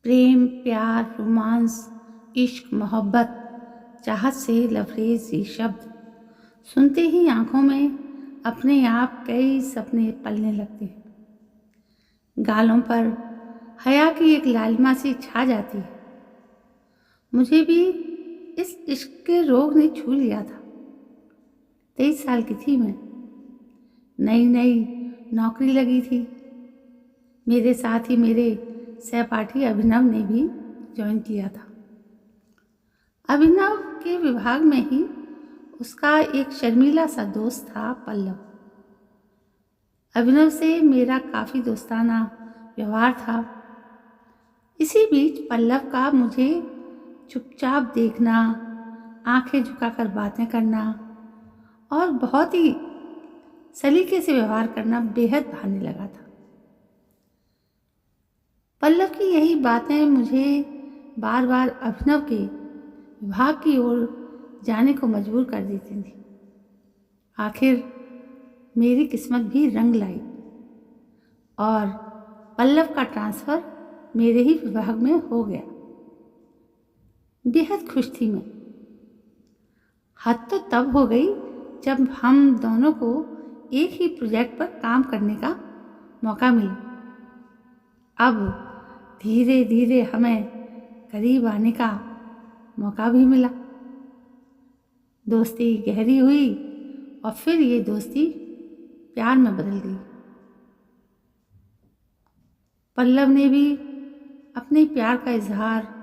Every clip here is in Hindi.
प्रेम, प्यार, रोमांस, इश्क, मोहब्बत, चाहत से लबरेज ये शब्द सुनते ही आंखों में अपने आप कई सपने पलने लगते हैं। गालों पर हया की एक लालिमा सी छा जाती है। मुझे भी इस इश्क के रोग ने छू लिया था। 23 साल की थी मैं। नई नई नौकरी लगी थी। मेरे साथ ही मेरे सहपाठी अभिनव ने भी ज्वाइन किया था। अभिनव के विभाग में ही उसका एक शर्मीला सा दोस्त था, पल्लव। अभिनव से मेरा काफ़ी दोस्ताना व्यवहार था। इसी बीच पल्लव का मुझे चुपचाप देखना, आंखें झुकाकर बातें करना और बहुत ही सलीके से व्यवहार करना बेहद भाने लगा था। पल्लव की यही बातें मुझे बार बार अभिनव के विभाग की ओर जाने को मजबूर कर देती थी। आखिर मेरी किस्मत भी रंग लाई और पल्लव का ट्रांसफ़र मेरे ही विभाग में हो गया। बेहद खुश थी मैं। हद तो तब हो गई जब हम दोनों को एक ही प्रोजेक्ट पर काम करने का मौका मिला। अब धीरे धीरे हमें करीब आने का मौका भी मिला। दोस्ती गहरी हुई और फिर ये दोस्ती प्यार में बदल गई। पल्लव ने भी अपने प्यार का इजहार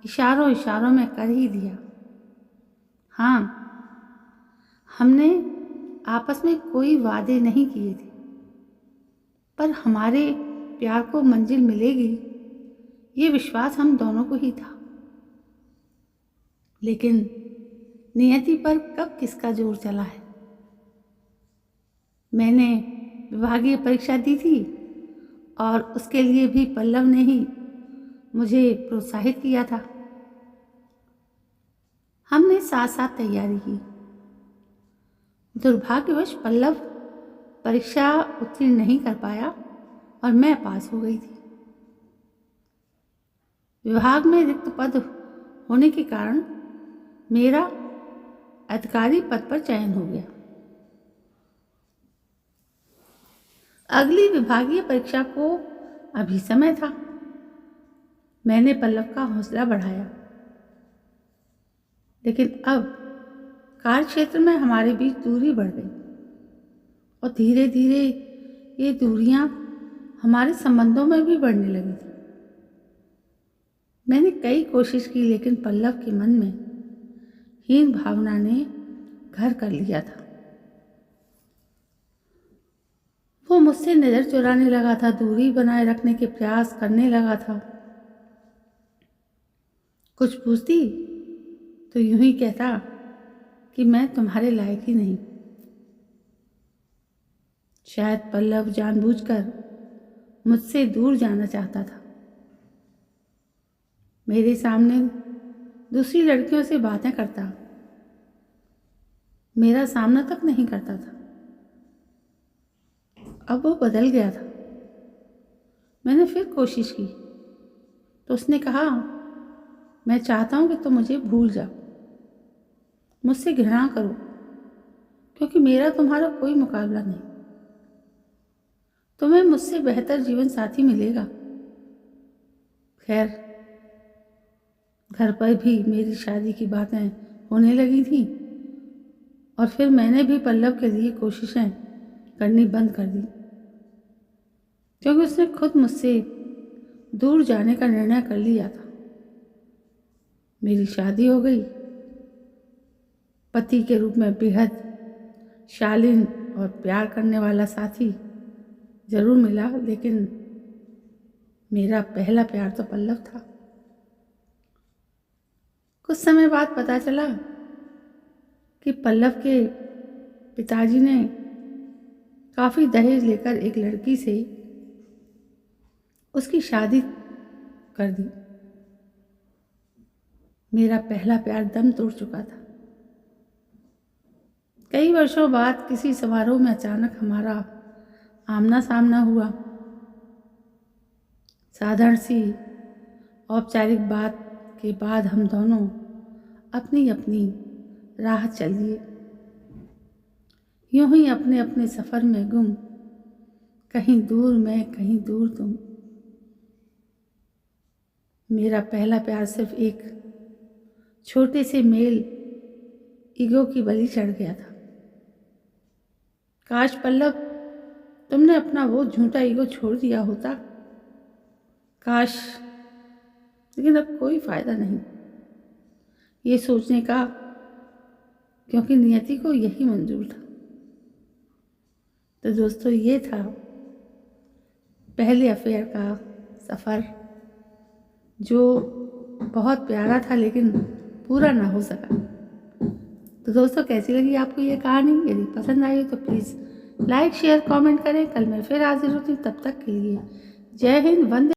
इशारों इशारों में कर ही दिया। हाँ, हमने आपस में कोई वादे नहीं किए थे, पर हमारे प्यार को मंजिल मिलेगी ये विश्वास हम दोनों को ही था। लेकिन नियति पर कब किसका जोर चला है। मैंने विभागीय परीक्षा दी थी और उसके लिए भी पल्लव ने ही मुझे प्रोत्साहित किया था। हमने साथ साथ तैयारी की। दुर्भाग्यवश पल्लव परीक्षा उत्तीर्ण नहीं कर पाया और मैं पास हो गई थी। विभाग में रिक्त पद होने के कारण मेरा अधिकारी पद पर चयन हो गया। अगली विभागीय परीक्षा को अभी समय था। मैंने पल्लव का हौसला बढ़ाया, लेकिन अब कार्य क्षेत्र में हमारे बीच दूरी बढ़ गई और धीरे धीरे ये दूरियां हमारे संबंधों में भी बढ़ने लगी थी। मैंने कई कोशिश की, लेकिन पल्लव के मन में हीन भावना ने घर कर लिया था। वो मुझसे नज़र चुराने लगा था, दूरी बनाए रखने के प्रयास करने लगा था। कुछ पूछती तो यूं ही कहता कि मैं तुम्हारे लायक ही नहीं। शायद पल्लव जानबूझकर मुझसे दूर जाना चाहता था। मेरे सामने दूसरी लड़कियों से बातें करता, मेरा सामना तक नहीं करता था। अब वो बदल गया था। मैंने फिर कोशिश की तो उसने कहा, मैं चाहता हूँ कि तुम मुझे भूल जाओ, मुझसे घृणा करो, क्योंकि मेरा तुम्हारा कोई मुकाबला नहीं। तुम्हें मुझसे बेहतर जीवन साथी मिलेगा। खैर, घर पर भी मेरी शादी की बातें होने लगी थी और फिर मैंने भी पल्लव के लिए कोशिशें करनी बंद कर दी, क्योंकि उसने खुद मुझसे दूर जाने का निर्णय कर लिया था। मेरी शादी हो गई। पति के रूप में बेहद शालीन और प्यार करने वाला साथी जरूर मिला, लेकिन मेरा पहला प्यार तो पल्लव था। कुछ समय बाद पता चला कि पल्लव के पिताजी ने काफ़ी दहेज लेकर एक लड़की से उसकी शादी कर दी। मेरा पहला प्यार दम तोड़ चुका था। कई वर्षों बाद किसी समारोह में अचानक हमारा आमना सामना हुआ। साधारण सी औपचारिक बात के बाद हम दोनों अपनी अपनी राह चल दिए, यूं ही अपने अपने सफ़र में गुम, कहीं दूर मैं कहीं दूर तुम। मेरा पहला प्यार सिर्फ एक छोटे से मेल ईगो की बलि चढ़ गया था। काश पल्लव तुमने अपना वो झूठा ईगो छोड़ दिया होता, काश। लेकिन अब कोई फ़ायदा नहीं ये सोचने का, क्योंकि नियति को यही मंजूर था। तो दोस्तों, ये था पहले अफेयर का सफ़र, जो बहुत प्यारा था लेकिन पूरा ना हो सका। तो दोस्तों, कैसी लगी आपको ये कहानी? यदि पसंद आई तो प्लीज़ लाइक शेयर कमेंट करें। कल मैं फिर हाजिर होती हूँ, तब तक के लिए जय हिंद, वंदे।